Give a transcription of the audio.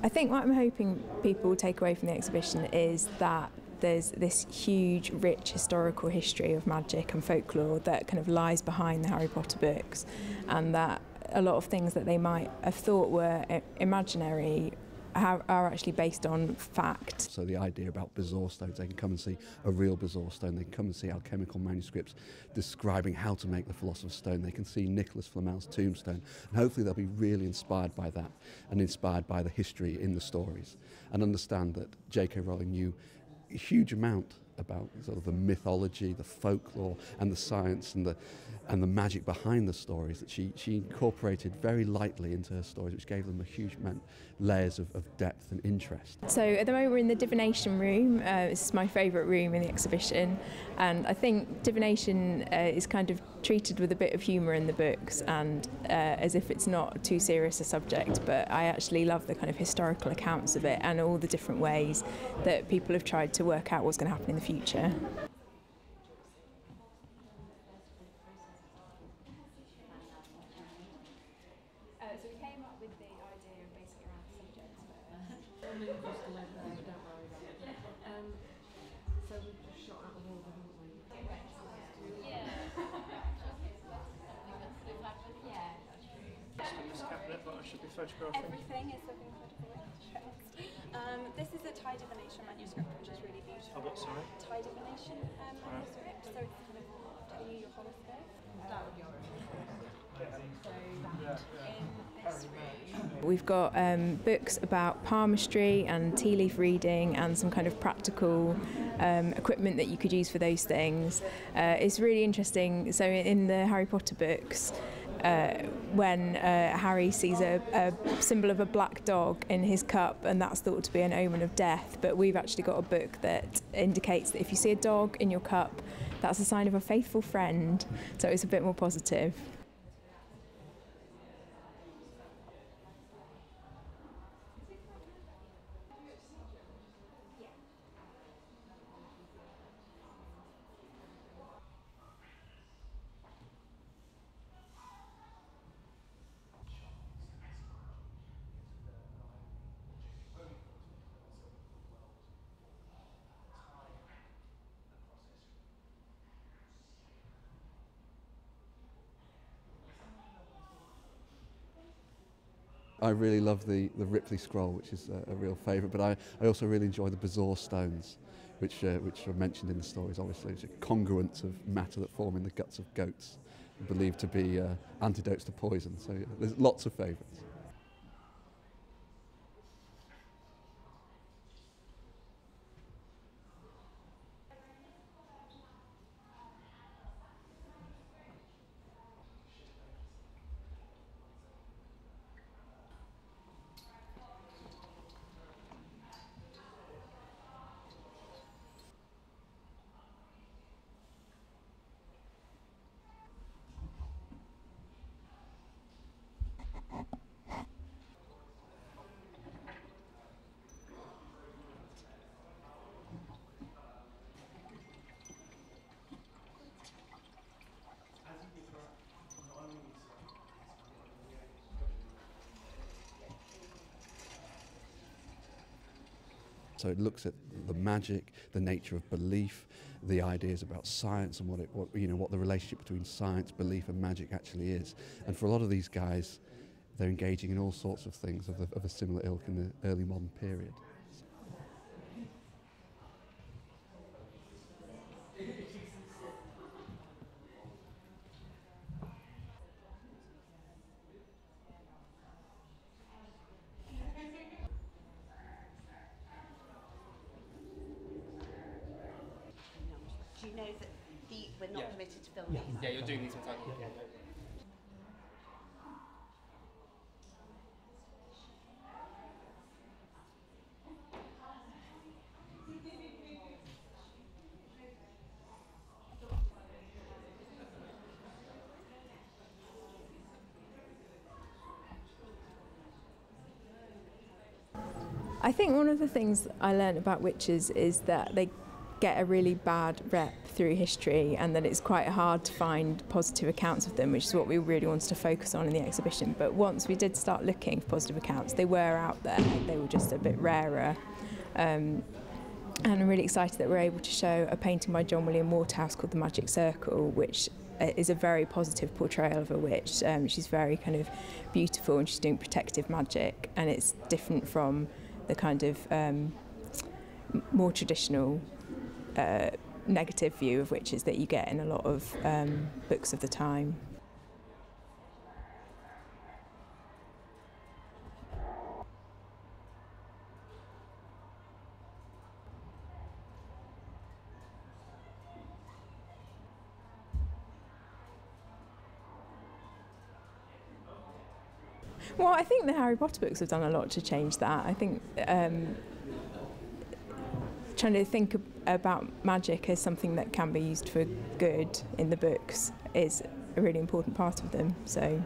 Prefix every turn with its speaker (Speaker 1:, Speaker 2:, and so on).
Speaker 1: I think what I'm hoping people take away from the exhibition is that there's this huge, rich historical history of magic and folklore that kind of lies behind the Harry Potter books, and that a lot of things that they might have thought were imaginary are actually based on fact.
Speaker 2: So the idea about Bezoar stones, they can come and see a real Bezoar stone, they can come and see alchemical manuscripts describing how to make the Philosopher's Stone, they can see Nicholas Flamel's tombstone, and hopefully they'll be really inspired by that and inspired by the history in the stories, and understand that J.K. Rowling knew a huge amount about sort of the mythology, the folklore, and the science and the magic behind the stories that she incorporated very lightly into her stories, which gave them a huge amount layers of depth and interest.
Speaker 1: So at the moment we're in the divination room. This is my favourite room in the exhibition, and I think divination is kind of treated with a bit of humour in the books and as if it's not too serious a subject, but I actually love the kind of historical accounts of it and all the different ways that people have tried to work out what's going to happen in the future.
Speaker 3: So we came up with the idea of basically around the subjects
Speaker 4: don't worry about it. So we've just shot out the wall, haven't we?
Speaker 3: Yeah.
Speaker 5: This cabinet that I should be photographing.
Speaker 3: Everything is looking photographed. This is a Thai divination manuscript, which is really beautiful.
Speaker 5: Oh, what, sorry?
Speaker 3: Thai divination manuscript, so it's kind of telling you your horoscope. That would be
Speaker 1: We've got books about palmistry and tea leaf reading and some kind of practical equipment that you could use for those things. It's really interesting. So in the Harry Potter books, when Harry sees a symbol of a black dog in his cup, and that's thought to be an omen of death, but we've actually got a book that indicates that if you see a dog in your cup, that's a sign of a faithful friend, so it's a bit more positive.
Speaker 2: I really love the Ripley scroll, which is a real favourite, but I also really enjoy the Bezoar stones, which are mentioned in the stories, obviously, which are congruents of matter that form in the guts of goats, believed to be antidotes to poison. So yeah, there's lots of favourites. So it looks at the magic, the nature of belief, the ideas about science and what the relationship between science, belief and magic actually is. And for a lot of these guys, they're engaging in all sorts of things of a similar ilk in the early modern period.
Speaker 6: Do you know that we're not permitted to film these?
Speaker 5: Yeah, you're doing these in time.
Speaker 1: I think one of the things I learned about witches is that they get a really bad rep through history, and that it's quite hard to find positive accounts of them, which is what we really wanted to focus on in the exhibition. But once we did start looking for positive accounts, they were out there. They were just a bit rarer. And I'm really excited that we're able to show a painting by John William Waterhouse called The Magic Circle, which is a very positive portrayal of a witch. She's very kind of beautiful, and she's doing protective magic, and it's different from the kind of more traditional negative view of witches that you get in a lot of books of the time. Well, I think the Harry Potter books have done a lot to change that. I think trying to think about magic as something that can be used for good in the books is a really important part of them. So